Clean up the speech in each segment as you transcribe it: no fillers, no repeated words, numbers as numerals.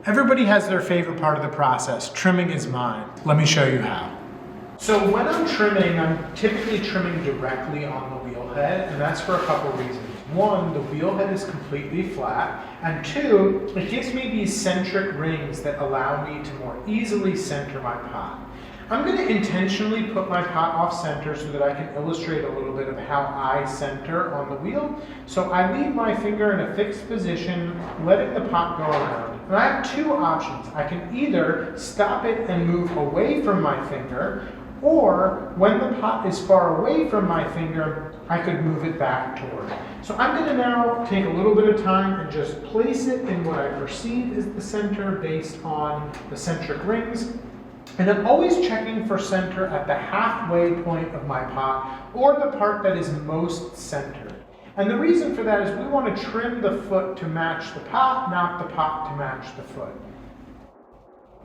Everybody has their favorite part of the process. Trimming is mine. Let me show you how. So when I'm trimming, I'm typically trimming directly on the wheel head, and that's for a couple reasons. One, the wheel head is completely flat, and two, it gives me these centric rings that allow me to more easily center my pot. I'm going to intentionally put my pot off center so that I can illustrate a little bit of how I center on the wheel. So I leave my finger in a fixed position, letting the pot go around. And I have two options. I can either stop it and move away from my finger, or when the pot is far away from my finger, I could move it back toward. So I'm going to now take a little bit of time and just place it in what I perceive is the center based on the centric rings. And I'm always checking for center at the halfway point of my pot, or the part that is most centered. And the reason for that is we want to trim the foot to match the pot, not the pot to match the foot.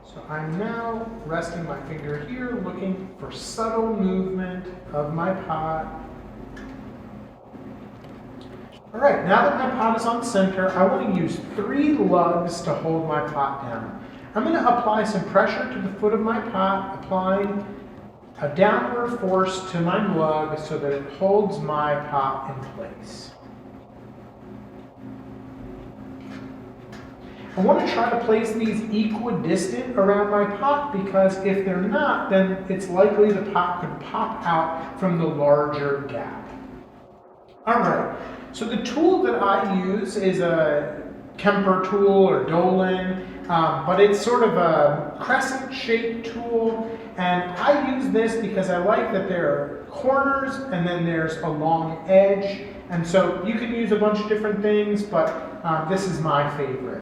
So I'm now resting my finger here, looking for subtle movement of my pot. All right, now that my pot is on center, I want to use 3 lugs to hold my pot down. I'm going to apply some pressure to the foot of my pot, applying a downward force to my lug so that it holds my pot in place. I want to try to place these equidistant around my pot because if they're not, then it's likely the pot could pop out from the larger gap. All right, so the tool that I use is a Kemper tool or Dolan. But it's sort of a crescent-shaped tool, and I use this because I like that there are corners and then there's a long edge, and so you can use a bunch of different things, but this is my favorite.